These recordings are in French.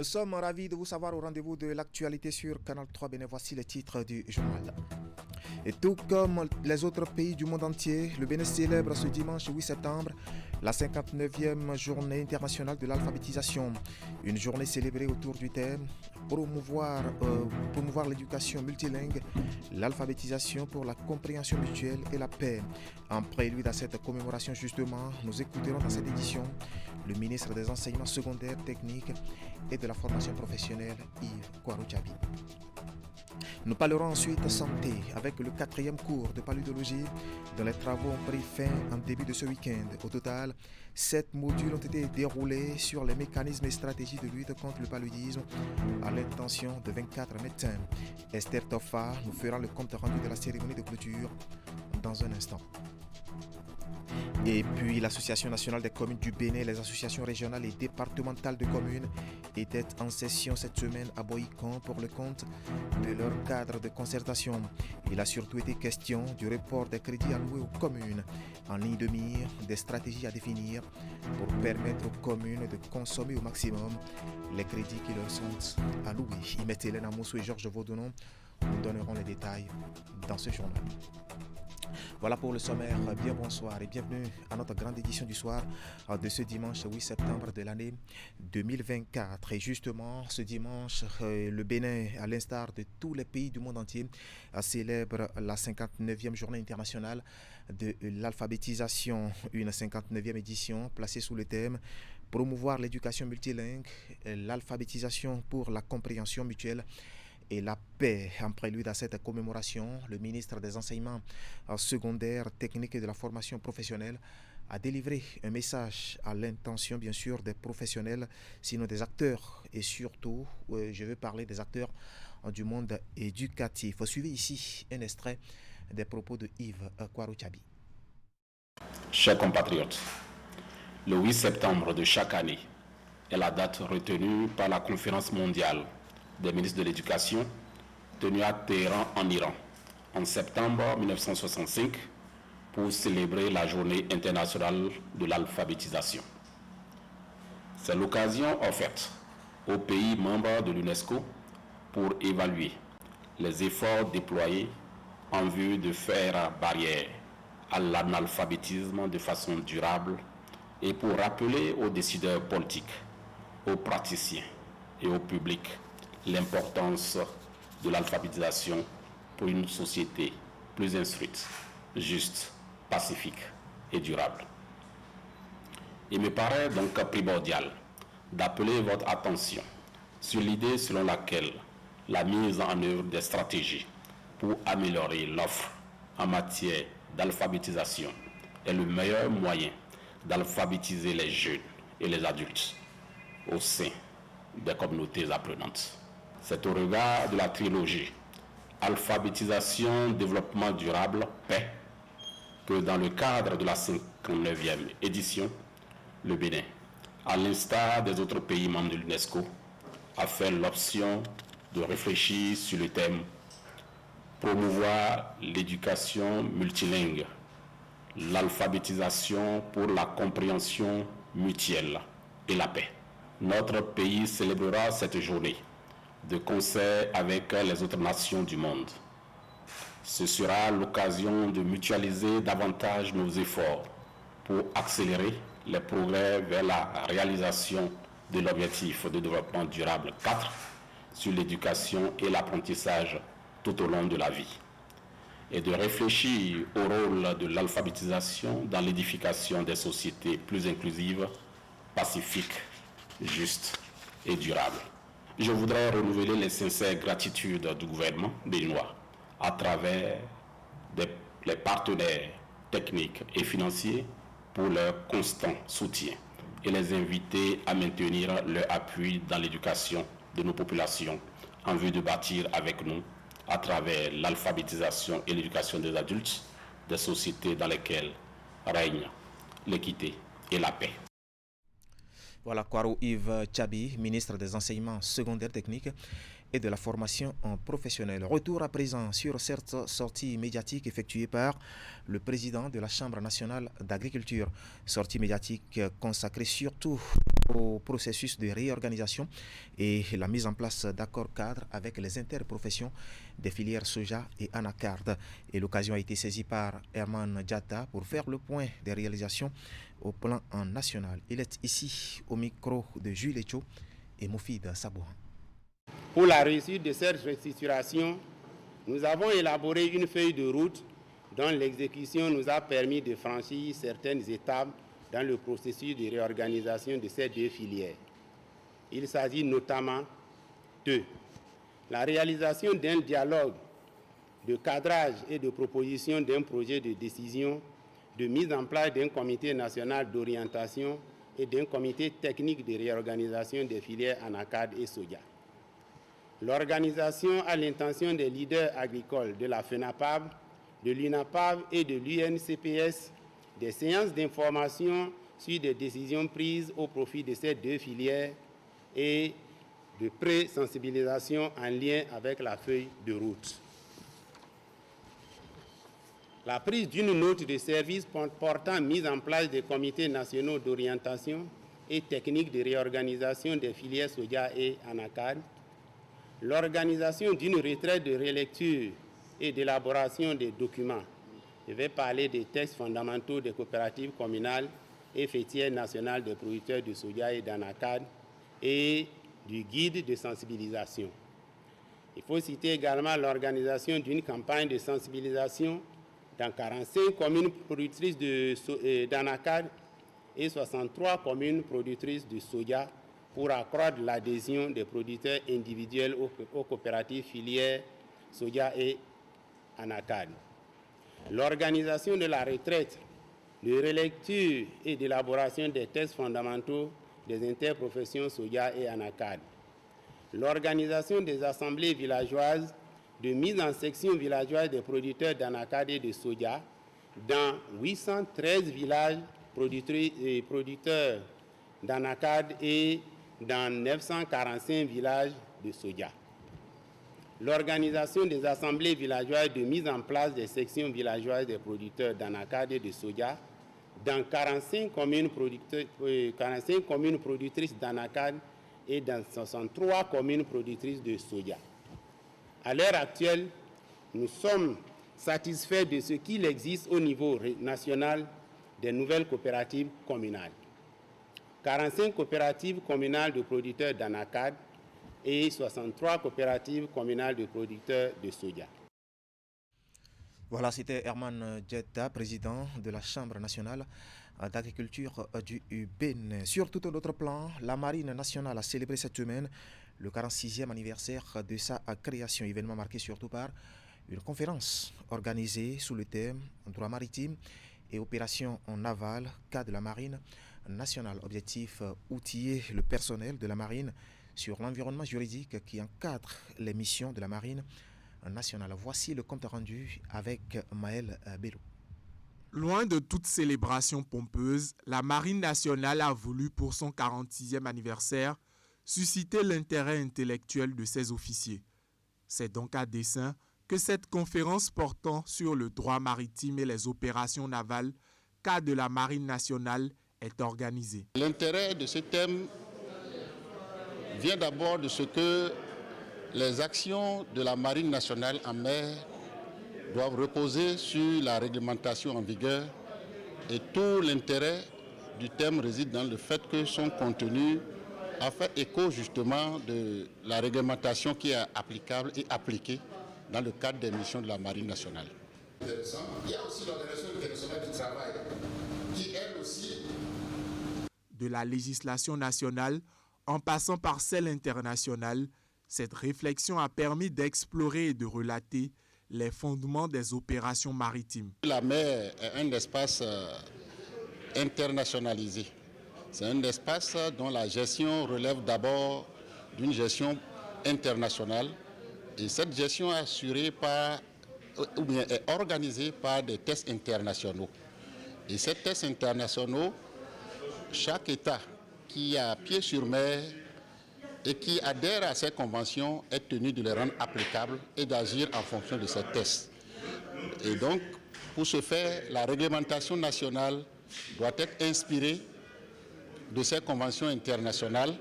Nous sommes ravis de vous savoir au rendez-vous de l'actualité sur Canal 3 Bénin. Voici les titres du journal. Et tout comme les autres pays du monde entier, le Bénin célèbre ce dimanche 8 septembre la 59e journée internationale de l'alphabétisation. Une journée célébrée autour du thème promouvoir l'éducation multilingue, l'alphabétisation pour la compréhension mutuelle et la paix. En prélude à cette commémoration justement, nous écouterons dans cette édition le ministre des Enseignements secondaires, techniques et de la formation professionnelle, Yves Kouarouchabi. Nous parlerons ensuite santé avec le 4e cours de paludologie dont les travaux ont pris fin en début de ce week-end. Au total, 7 modules ont été déroulés sur les mécanismes et stratégies de lutte contre le paludisme à l'intention de 24 médecins. Esther Toffa nous fera le compte rendu de la cérémonie de clôture dans un instant. Et puis l'Association nationale des communes du Bénin, les associations régionales et départementales de communes étaient en session cette semaine à Boïcon pour le compte de leur cadre de concertation. Il a surtout été question du report des crédits alloués aux communes, en ligne de mire des stratégies à définir pour permettre aux communes de consommer au maximum les crédits qui leur sont alloués. Imet Hélène Amoussou et Georges Vaudenon nous donneront les détails dans ce journal. Voilà pour le sommaire. Bien bonsoir et bienvenue à notre grande édition du soir de ce dimanche 8 septembre de l'année 2024. Et justement, ce dimanche, le Bénin, à l'instar de tous les pays du monde entier, célèbre la 59e journée internationale de l'alphabétisation. Une 59e édition placée sous le thème promouvoir l'éducation multilingue, l'alphabétisation pour la compréhension mutuelle et la paix. En prélude à cette commémoration, le ministre des Enseignements secondaires, techniques et de la formation professionnelle a délivré un message à l'intention, bien sûr, des professionnels, sinon des acteurs. Et surtout, je veux parler des acteurs du monde éducatif. Suivez ici un extrait des propos de Yves Kouarouchabi. Chers compatriotes, le 8 septembre de chaque année est la date retenue par la conférence mondiale des ministres de l'Éducation, tenue à Téhéran en Iran, en septembre 1965, pour célébrer la journée internationale de l'alphabétisation. C'est l'occasion offerte aux pays membres de l'UNESCO pour évaluer les efforts déployés en vue de faire barrière à l'analphabétisme de façon durable et pour rappeler aux décideurs politiques, aux praticiens et au public l'importance de l'alphabétisation pour une société plus instruite, juste, pacifique et durable. Il me paraît donc primordial d'appeler votre attention sur l'idée selon laquelle la mise en œuvre des stratégies pour améliorer l'offre en matière d'alphabétisation est le meilleur moyen d'alphabétiser les jeunes et les adultes au sein des communautés apprenantes. C'est au regard de la trilogie alphabétisation, développement durable, paix que dans le cadre de la 59e édition, le Bénin, à l'instar des autres pays membres de l'UNESCO, a fait l'option de réfléchir sur le thème promouvoir l'éducation multilingue, l'alphabétisation pour la compréhension mutuelle et la paix. Notre pays célébrera cette journée de concert avec les autres nations du monde. Ce sera l'occasion de mutualiser davantage nos efforts pour accélérer les progrès vers la réalisation de l'objectif de développement durable 4 sur l'éducation et l'apprentissage tout au long de la vie, et de réfléchir au rôle de l'alphabétisation dans l'édification des sociétés plus inclusives, pacifiques, justes et durables. Je voudrais renouveler les sincères gratitudes du gouvernement béninois à travers les partenaires techniques et financiers pour leur constant soutien et les inviter à maintenir leur appui dans l'éducation de nos populations en vue de bâtir avec nous, à travers l'alphabétisation et l'éducation des adultes, des sociétés dans lesquelles règne l'équité et la paix. Voilà, Kouarou Yves Chabi, ministre des Enseignements secondaires techniques et de la formation en professionnel. Retour à présent sur cette sortie médiatique effectuée par le président de la Chambre nationale d'agriculture. Sortie médiatique consacrée surtout au processus de réorganisation et la mise en place d'accords cadres avec les interprofessions des filières soja et anacarde. Et l'occasion a été saisie par Herman Diatta pour faire le point des réalisations au plan national. Il est ici au micro de Jules Echo et Moufid Sabouhan. Pour la réussite de cette restructuration, nous avons élaboré une feuille de route dont l'exécution nous a permis de franchir certaines étapes dans le processus de réorganisation de ces deux filières. Il s'agit notamment de la réalisation d'un dialogue de cadrage et de proposition d'un projet de décision, de mise en place d'un comité national d'orientation et d'un comité technique de réorganisation des filières anacarde et soja. L'organisation à l'intention des leaders agricoles de la FENAPAB, de l'UNAPAB et de l'UNCPS des séances d'information sur des décisions prises au profit de ces deux filières et de pré-sensibilisation en lien avec la feuille de route. La prise d'une note de service portant mise en place des comités nationaux d'orientation et technique de réorganisation des filières soja et anacarde, l'organisation d'une retraite de relecture et d'élaboration des documents. Je vais parler des textes fondamentaux des coopératives communales et fêtières nationales des producteurs de soja et d'anacarde et du guide de sensibilisation. Il faut citer également l'organisation d'une campagne de sensibilisation dans 45 communes productrices d'anacarde et 63 communes productrices de soja pour accroître l'adhésion des producteurs individuels aux coopératives filières soja et anacarde. L'organisation de la retraite, de relecture et d'élaboration des textes fondamentaux des interprofessions soja et anacarde. L'organisation des assemblées villageoises de mise en section villageoise des producteurs d'anacarde et de soja dans 813 villages producteurs d'anacarde et dans 945 villages de soja. L'organisation des assemblées villageoises de mise en place des sections villageoises des producteurs d'anacarde et de soja dans 45 communes productrices d'anacarde et dans 63 communes productrices de soja. À l'heure actuelle, nous sommes satisfaits de ce qu'il existe au niveau national des nouvelles coopératives communales. 45 coopératives communales de producteurs d'anacarde et 63 coopératives communales de producteurs de soja. Voilà, c'était Herman Diatta, président de la Chambre nationale d'agriculture du Bénin. Sur tout un autre plan, la Marine nationale a célébré cette semaine le 46e anniversaire de sa création, événement marqué surtout par une conférence organisée sous le thème « Droit maritime et opérations en navale, cas de la Marine nationale ». Objectif, outiller le personnel de la Marine sur l'environnement juridique qui encadre les missions de la Marine nationale. Voici le compte rendu avec Maël Bello. Loin de toute célébration pompeuse, la Marine nationale a voulu, pour son 46e anniversaire, susciter l'intérêt intellectuel de ses officiers. C'est donc à dessein que cette conférence portant sur le droit maritime et les opérations navales, cas de la Marine nationale, est organisée. L'intérêt de ce thème vient d'abord de ce que les actions de la Marine nationale en mer doivent reposer sur la réglementation en vigueur et tout l'intérêt du thème réside dans le fait que son contenu a fait écho justement de la réglementation qui est applicable et appliquée dans le cadre des missions de la Marine nationale. Il y a aussi l'Organisation internationale du travail qui elle aussi... De la législation nationale en passant par celle internationale, cette réflexion a permis d'explorer et de relater les fondements des opérations maritimes. La mer est un espace internationalisé. C'est un espace dont la gestion relève d'abord d'une gestion internationale. Et cette gestion est assurée par, ou bien est organisée par des tests internationaux. Et ces tests internationaux, chaque État qui a pied sur mer et qui adhère à ces conventions est tenu de les rendre applicables et d'agir en fonction de ces tests. Et donc, pour ce faire, la réglementation nationale doit être inspirée de ces conventions internationales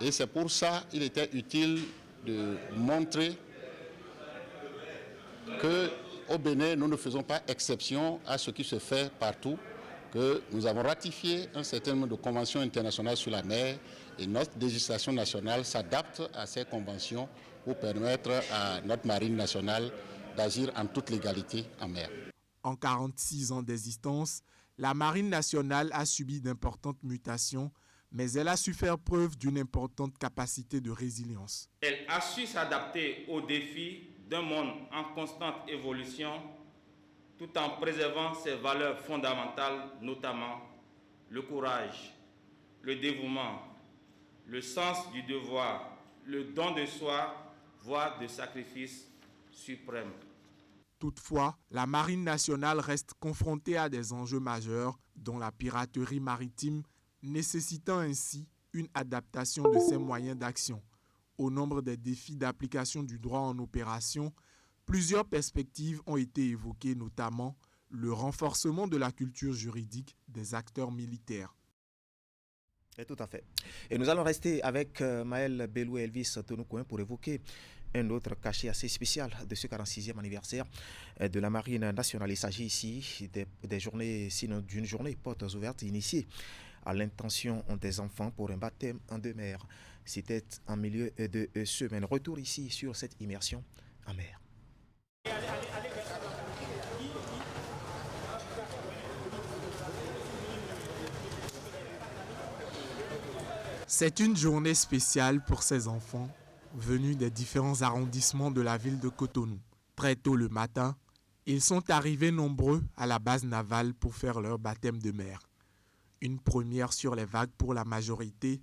et c'est pour ça qu'il était utile de montrer qu'au Bénin, nous ne faisons pas exception à ce qui se fait partout, que nous avons ratifié un certain nombre de conventions internationales sur la mer et notre législation nationale s'adapte à ces conventions pour permettre à notre marine nationale d'agir en toute légalité en mer. En 46 ans d'existence, la Marine nationale a subi d'importantes mutations, mais elle a su faire preuve d'une importante capacité de résilience. Elle a su s'adapter aux défis d'un monde en constante évolution, tout en préservant ses valeurs fondamentales, notamment le courage, le dévouement, le sens du devoir, le don de soi, voire de sacrifice suprême. Toutefois, la Marine nationale reste confrontée à des enjeux majeurs, dont la piraterie maritime, nécessitant ainsi une adaptation de ses moyens d'action. Au nombre des défis d'application du droit en opération, plusieurs perspectives ont été évoquées, notamment le renforcement de la culture juridique des acteurs militaires. Et tout à fait. Et nous allons rester avec Maël Belou et Elvis Tonoukouen pour évoquer un autre cachet assez spécial de ce 46e anniversaire de la Marine nationale. Il s'agit ici des journées, sinon d'une journée portes ouvertes initiée à l'intention des enfants pour un baptême en deux mers. C'était en milieu de semaine. Retour ici sur cette immersion en mer. C'est une journée spéciale pour ces enfants venus des différents arrondissements de la ville de Cotonou. Très tôt le matin, ils sont arrivés nombreux à la base navale pour faire leur baptême de mer. Une première sur les vagues pour la majorité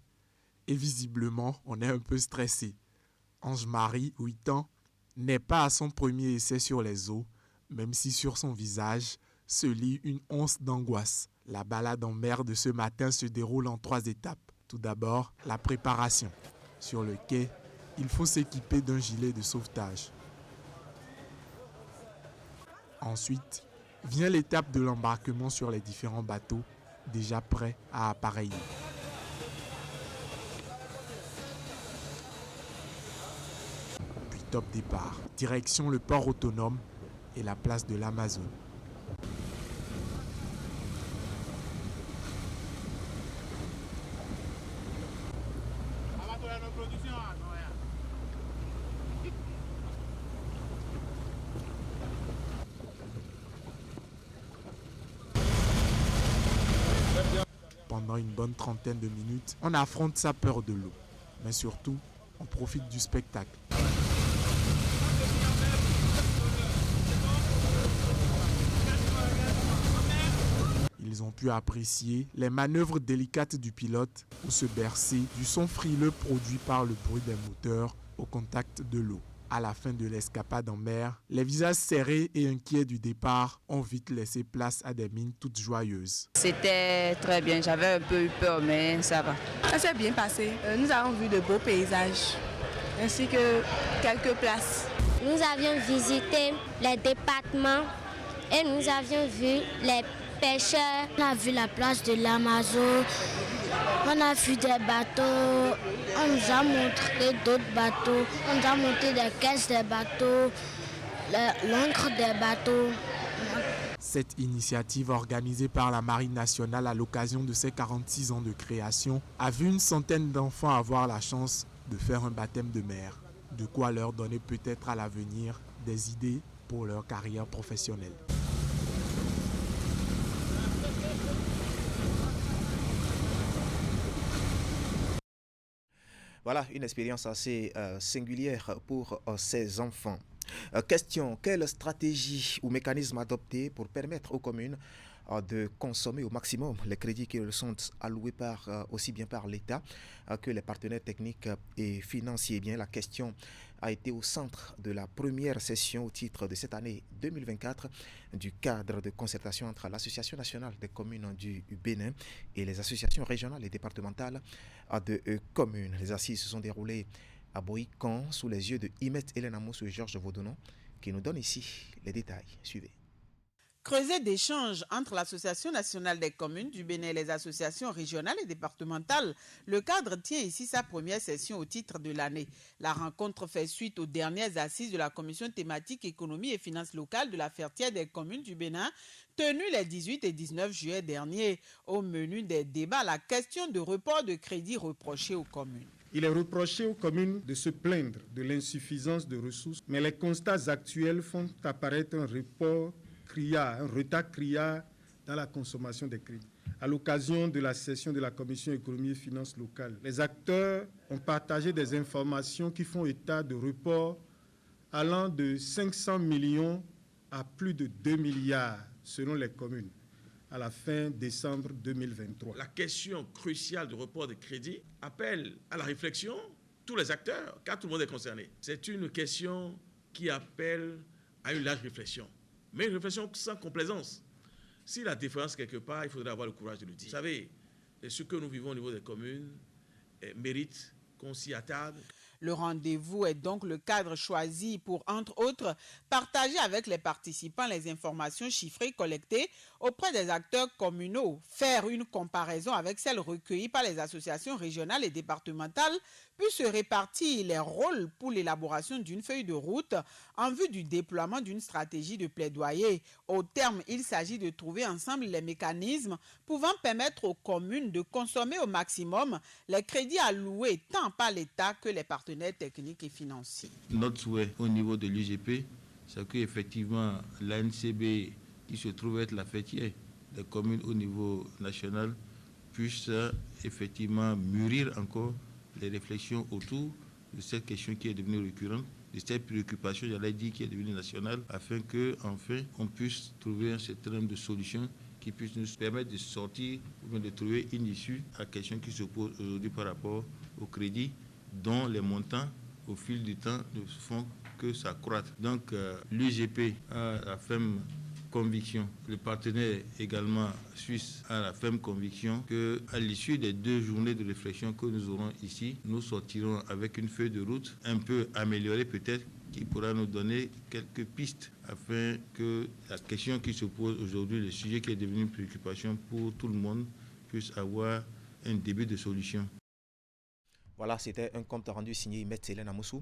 et visiblement on est un peu stressé. Ange-Marie, 8 ans, n'est pas à son premier essai sur les eaux, même si sur son visage se lit une once d'angoisse. La balade en mer de ce matin se déroule en 3 étapes. Tout d'abord, la préparation. Sur le quai, il faut s'équiper d'un gilet de sauvetage. Ensuite, vient l'étape de l'embarquement sur les différents bateaux, déjà prêts à appareiller. Puis top départ, direction le port autonome et la place de l'Amazone. Pendant une bonne trentaine de minutes, on affronte sa peur de l'eau. Mais surtout, on profite du spectacle. Ils ont pu apprécier les manœuvres délicates du pilote ou se bercer du son frileux produit par le bruit des moteurs au contact de l'eau. À la fin de l'escapade en mer, les visages serrés et inquiets du départ ont vite laissé place à des mines toutes joyeuses. C'était très bien, j'avais un peu eu peur, mais ça va. Ça s'est bien passé. Nous avons vu de beaux paysages, ainsi que quelques places. Nous avions visité les départements et nous avions vu les pêcheurs. On a vu la place de l'Amazone, on a vu des bateaux, on nous a montré d'autres bateaux, on nous a montré des caisses des bateaux, l'encre des bateaux. Cette initiative organisée par la Marine nationale à l'occasion de ses 46 ans de création a vu une centaine d'enfants avoir la chance de faire un baptême de mer. De quoi leur donner peut-être à l'avenir des idées pour leur carrière professionnelle. Voilà une expérience assez singulière pour ces enfants. Question, quelle stratégie ou mécanisme adopter pour permettre aux communes de consommer au maximum les crédits qui leur sont alloués aussi bien par l'État que les partenaires techniques et financiers? Bien, la question a été au centre de la première session au titre de cette année 2024 du cadre de concertation entre l'Association nationale des communes du Bénin et les associations régionales et départementales de communes. Les assises se sont déroulées à Boïkan sous les yeux de Imet Hélène Amoussou et Georges Vaudonon qui nous donnent ici les détails. Suivez. Creuset d'échanges entre l'Association nationale des communes du Bénin et les associations régionales et départementales, le cadre tient ici sa première session au titre de l'année. La rencontre fait suite aux dernières assises de la commission thématique économie et finances locales de la Fertière des communes du Bénin, tenues les 18 et 19 juillet dernier. Au menu des débats, la question de report de crédit reprochée aux communes. Il est reproché aux communes de se plaindre de l'insuffisance de ressources, mais les constats actuels font apparaître un retard criard dans la consommation des crédits. À l'occasion de la session de la Commission économie et finances locales, les acteurs ont partagé des informations qui font état de reports allant de 500 millions à plus de 2 milliards selon les communes à la fin décembre 2023. La question cruciale du report de crédit appelle à la réflexion tous les acteurs, car tout le monde est concerné. C'est une question qui appelle à une large réflexion. Mais une réflexion sans complaisance. Si la différence quelque part, il faudrait avoir le courage de le dire. Vous savez, ce que nous vivons au niveau des communes mérite qu'on s'y attarde. Le rendez-vous est donc le cadre choisi pour, entre autres, partager avec les participants les informations chiffrées collectées auprès des acteurs communaux, faire une comparaison avec celles recueillies par les associations régionales et départementales, puis se répartir les rôles pour l'élaboration d'une feuille de route en vue du déploiement d'une stratégie de plaidoyer. Au terme, il s'agit de trouver ensemble les mécanismes pouvant permettre aux communes de consommer au maximum les crédits alloués tant par l'État que les partenaires techniques et financiers. Notre souhait au niveau de l'UGP, c'est qu'effectivement l'ANCB, qui se trouve être la fêtière des communes au niveau national, puisse effectivement mûrir encore les réflexions autour de cette question qui est devenue récurrente, de cette préoccupation, j'allais dire, qui est devenue nationale, afin qu'enfin on puisse trouver un certain nombre de solutions qui puissent nous permettre de sortir ou de trouver une issue à la question qui se pose aujourd'hui par rapport au crédit, dont les montants, au fil du temps, ne font que s'accroître. Donc l'UGP a la ferme conviction, le partenaire également suisse a la ferme conviction qu'à l'issue des 2 journées de réflexion que nous aurons ici, nous sortirons avec une feuille de route un peu améliorée peut-être, qui pourra nous donner quelques pistes afin que la question qui se pose aujourd'hui, le sujet qui est devenu une préoccupation pour tout le monde, puisse avoir un début de solution. Voilà, c'était un compte rendu signé Imet Hélène Amoussou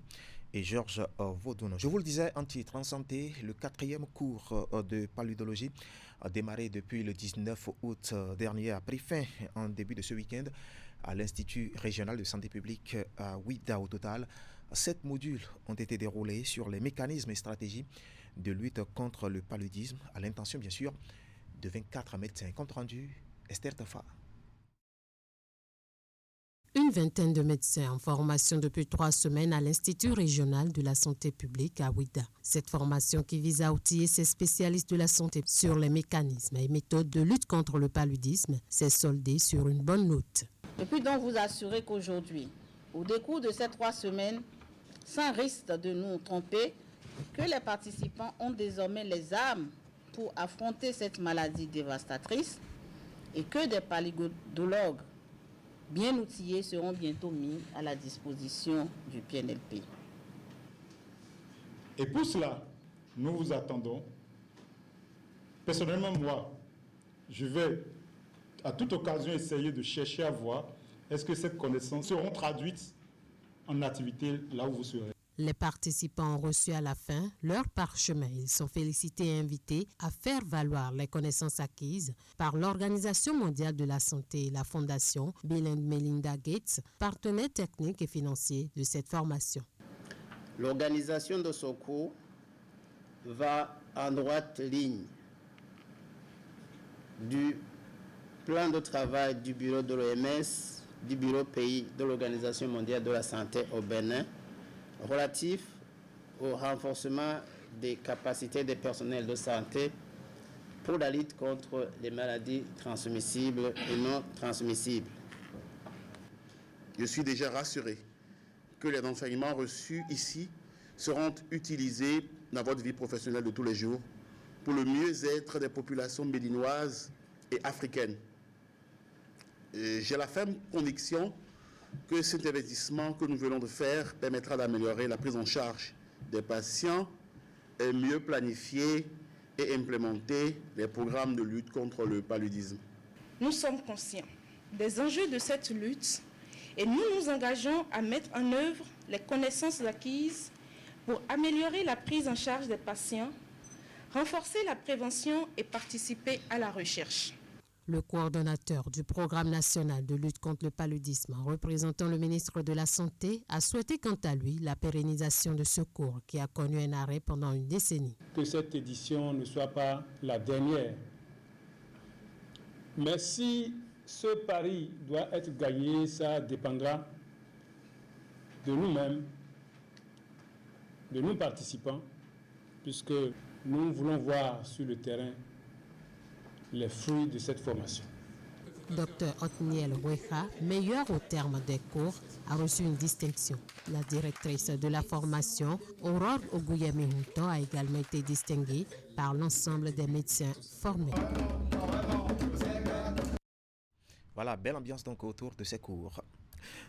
et Georges Vaudonon. Je vous le disais, en titre, en santé, le 4e cours de paludologie a démarré depuis le 19 août dernier, a pris fin en début de ce week-end à l'Institut régional de santé publique à Ouidah. Au total, 7 modules ont été déroulés sur les mécanismes et stratégies de lutte contre le paludisme, à l'intention bien sûr de 24 médecins. Compte rendu, Esther Tafa. Une vingtaine de médecins en formation depuis 3 semaines à l'Institut régional de la santé publique à Ouidah. Cette formation qui vise à outiller ces spécialistes de la santé sur les mécanismes et méthodes de lutte contre le paludisme s'est soldée sur une bonne note. Et puis donc vous assurer qu'aujourd'hui, au décours de ces 3 semaines, sans risque de nous tromper, que les participants ont désormais les armes pour affronter cette maladie dévastatrice et que des paludologues bien outillés seront bientôt mis à la disposition du PNLP. Et pour cela, nous vous attendons. Personnellement, moi, je vais à toute occasion essayer de chercher à voir est-ce que ces connaissances seront traduites en activité là où vous serez. Les participants ont reçu à la fin leur parchemin. Ils sont félicités et invités à faire valoir les connaissances acquises par l'Organisation mondiale de la santé et la Fondation Bill & Melinda Gates, partenaires techniques et financiers de cette formation. L'organisation de ce cours va en droite ligne du plan de travail du bureau de l'OMS, du bureau pays de l'Organisation mondiale de la santé au Bénin, relatif au renforcement des capacités des personnels de santé pour la lutte contre les maladies transmissibles et non transmissibles. Je suis déjà rassuré que les enseignements reçus ici seront utilisés dans votre vie professionnelle de tous les jours pour le mieux-être des populations béninoises et africaines. J'ai la ferme conviction que cet investissement que nous venons de faire permettra d'améliorer la prise en charge des patients et mieux planifier et implémenter les programmes de lutte contre le paludisme. Nous sommes conscients des enjeux de cette lutte et nous nous engageons à mettre en œuvre les connaissances acquises pour améliorer la prise en charge des patients, renforcer la prévention et participer à la recherche. Le coordonnateur du programme national de lutte contre le paludisme, représentant le ministre de la Santé, a souhaité quant à lui la pérennisation de ce cours qui a connu un arrêt pendant une décennie. Que cette édition ne soit pas la dernière. Mais si ce pari doit être gagné, ça dépendra de nous-mêmes, de nos participants, puisque nous voulons voir sur le terrain les fruits de cette formation. Dr Otniel Weha, meilleur au terme des cours, a reçu une distinction. La directrice de la formation, Aurore Oguyemi-Hunto, a également été distinguée par l'ensemble des médecins formés. Voilà, belle ambiance donc autour de ces cours.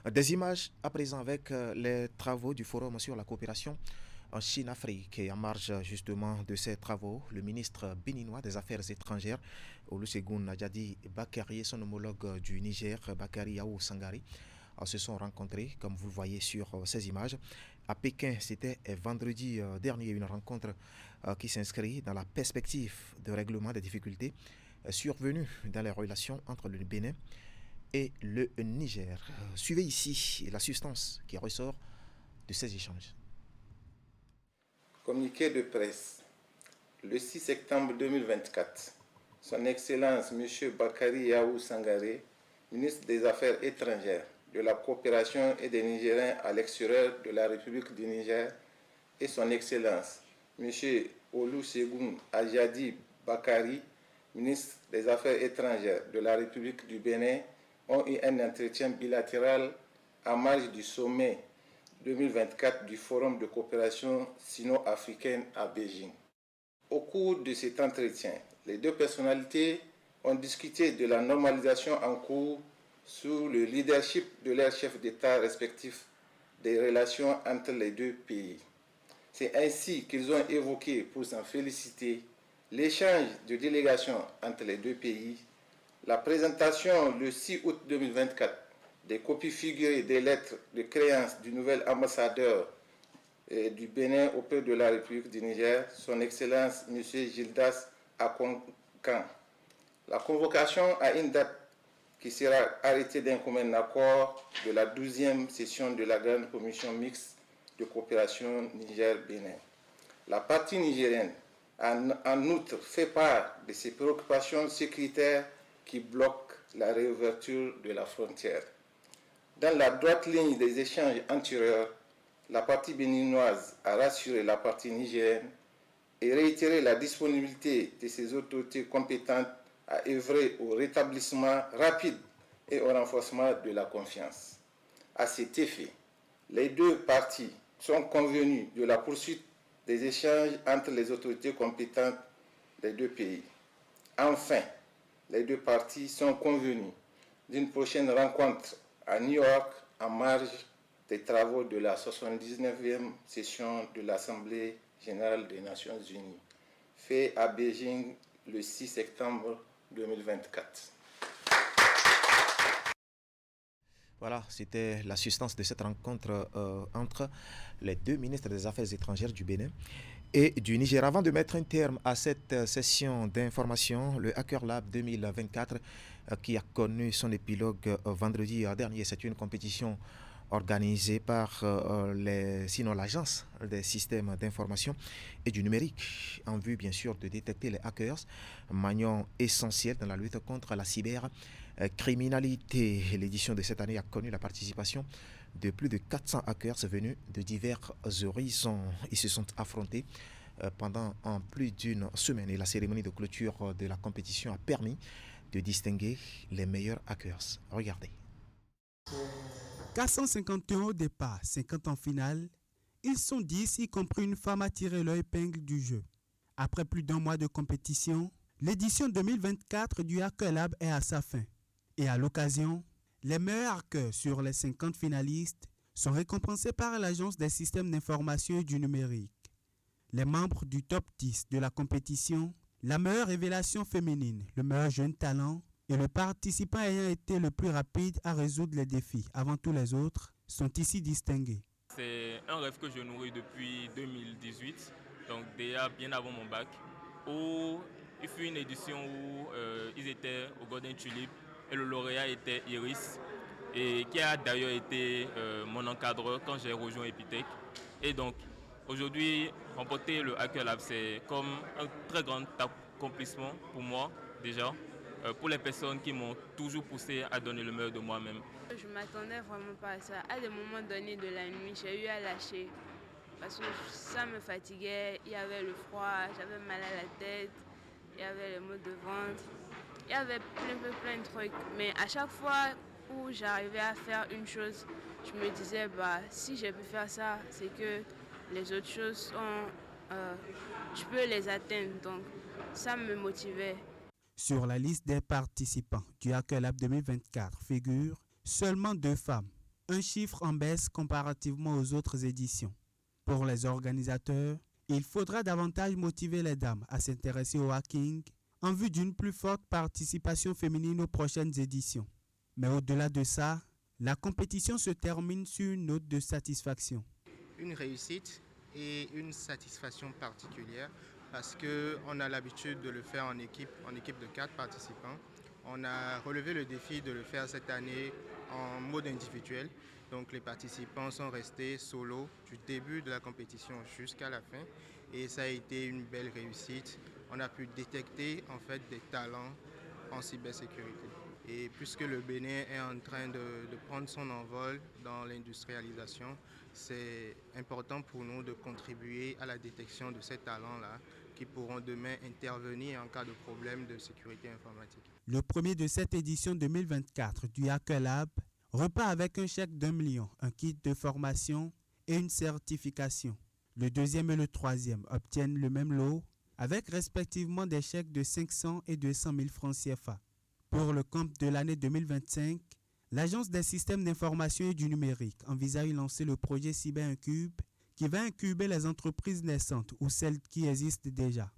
Des images à présent avec les travaux du Forum sur la coopération en Chine-Afrique. Et en marge justement de ces travaux, le ministre béninois des Affaires étrangères, Olusegun Adjadi Bakari, et son homologue du Niger, Bakari Yahou Sangari, se sont rencontrés, comme vous le voyez sur ces images. À Pékin, c'était vendredi dernier, une rencontre qui s'inscrit dans la perspective de règlement des difficultés survenues dans les relations entre le Bénin et le Niger. Suivez ici la substance qui ressort de ces échanges. Communiqué de presse. Le 6 septembre 2024, Son Excellence M. Bakari Yahou Sangaré, ministre des Affaires étrangères, de la coopération et des Nigériens à l'extérieur de la République du Niger, et Son Excellence M. Olusegun Adjadi Bakari, ministre des Affaires étrangères de la République du Bénin, ont eu un entretien bilatéral en marge du sommet 2024 du Forum de coopération sino-africaine à Beijing. Au cours de cet entretien, les deux personnalités ont discuté de la normalisation en cours sous le leadership de leurs chefs d'État respectifs des relations entre les deux pays. C'est ainsi qu'ils ont évoqué, pour s'en féliciter, l'échange de délégations entre les deux pays, la présentation le 6 août 2024 des copies figurées des lettres de créance du nouvel ambassadeur du Bénin auprès de la République du Niger, Son Excellence M. Gildas Akonkan. La convocation à une date qui sera arrêtée d'un commun accord de la 12e session de la Grande Commission mixte de coopération Niger-Bénin. La partie nigérienne a en outre fait part de ses préoccupations sécuritaires qui bloquent la réouverture de la frontière. Dans la droite ligne des échanges antérieurs, la partie béninoise a rassuré la partie nigérienne et réitéré la disponibilité de ses autorités compétentes à œuvrer au rétablissement rapide et au renforcement de la confiance. À cet effet, les deux parties sont convenues de la poursuite des échanges entre les autorités compétentes des deux pays. Enfin, les deux parties sont convenues d'une prochaine rencontre à New York en marge des travaux de la 79e session de l'Assemblée générale des Nations unies, fait à Beijing le 6 septembre 2024. Voilà, c'était la substance de cette rencontre entre les deux ministres des Affaires étrangères du Bénin et du Niger. Avant de mettre un terme à cette session d'information, le Hacker Lab 2024 qui a connu son épilogue vendredi dernier, c'est une compétition organisée par l'Agence des systèmes d'information et du numérique en vue bien sûr de détecter les hackers, maillon essentiel dans la lutte contre la cybercriminalité. L'édition de cette année a connu la participation de plus de 400 hackers venus de divers horizons. Ils se sont affrontés pendant plus d'une semaine et la cérémonie de clôture de la compétition a permis de distinguer les meilleurs hackers. Regardez. 451 au départ, 50 en finale Ils sont 10, y compris une femme, à tirer leur épingle du jeu. Après plus d'1 mois de compétition, l'édition 2024 du Hacker Lab est à sa fin. Et à l'occasion, les meilleurs hackers sur les 50 finalistes sont récompensés par l'Agence des systèmes d'information et du numérique. Les membres du top 10 de la compétition, la meilleure révélation féminine, le meilleur jeune talent et le participant ayant été le plus rapide à résoudre les défis avant tous les autres sont ici distingués. C'est un rêve que je nourris depuis 2018, donc déjà bien avant mon bac, où il fut une édition où ils étaient au Golden Tulip et le lauréat était Iris, et qui a d'ailleurs été mon encadreur quand j'ai rejoint Epitech. Et donc aujourd'hui, remporter le Hacker Lab, c'est comme un très grand accomplissement pour moi déjà, pour les personnes qui m'ont toujours poussé à donner le meilleur de moi-même. Je ne m'attendais vraiment pas à ça. À des moments donnés de la nuit, j'ai eu à lâcher parce que ça me fatiguait, il y avait le froid, j'avais mal à la tête, il y avait les maux de ventre, il y avait plein de trucs. Mais à chaque fois où j'arrivais à faire une chose, je me disais, si j'ai pu faire ça, c'est que les autres choses, je peux les atteindre. Donc ça me motivait. Sur la liste des participants du Hacker Lab 2024 figurent seulement 2 femmes, un chiffre en baisse comparativement aux autres éditions. Pour les organisateurs, il faudra davantage motiver les dames à s'intéresser au hacking en vue d'une plus forte participation féminine aux prochaines éditions. Mais au-delà de ça, la compétition se termine sur une note de satisfaction. Une réussite et une satisfaction particulière parce qu'on a l'habitude de le faire en équipe de 4 participants. On a relevé le défi de le faire cette année en mode individuel. Donc les participants sont restés solo du début de la compétition jusqu'à la fin et ça a été une belle réussite. On a pu détecter en fait des talents en cybersécurité. Et puisque le Bénin est en train de prendre son envol dans l'industrialisation, c'est important pour nous de contribuer à la détection de ces talents-là qui pourront demain intervenir en cas de problème de sécurité informatique. Le premier de cette édition 2024 du Hacker Lab repart avec un chèque d'1 million, un kit de formation et une certification. Le deuxième et le troisième obtiennent le même lot avec respectivement des chèques de 500 et 200 000 francs CFA. Pour le camp de l'année 2025, l'Agence des systèmes d'information et du numérique envisage de lancer le projet CyberIncube qui va incuber les entreprises naissantes ou celles qui existent déjà.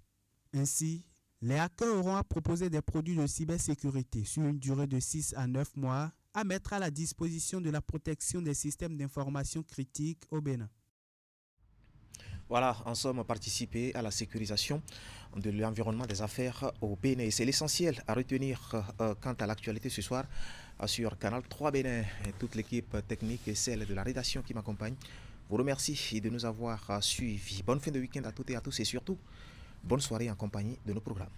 Ainsi, les hackers auront à proposer des produits de cybersécurité sur une durée de 6 à 9 mois à mettre à la disposition de la protection des systèmes d'information critiques au Bénin. Voilà, en somme, participer à la sécurisation de l'environnement des affaires au Bénin. C'est l'essentiel à retenir quant à l'actualité ce soir sur Canal 3 Bénin. Et toute l'équipe technique et celle de la rédaction qui m'accompagne vous remercie de nous avoir suivis. Bonne fin de week-end à toutes et à tous et surtout, bonne soirée en compagnie de nos programmes.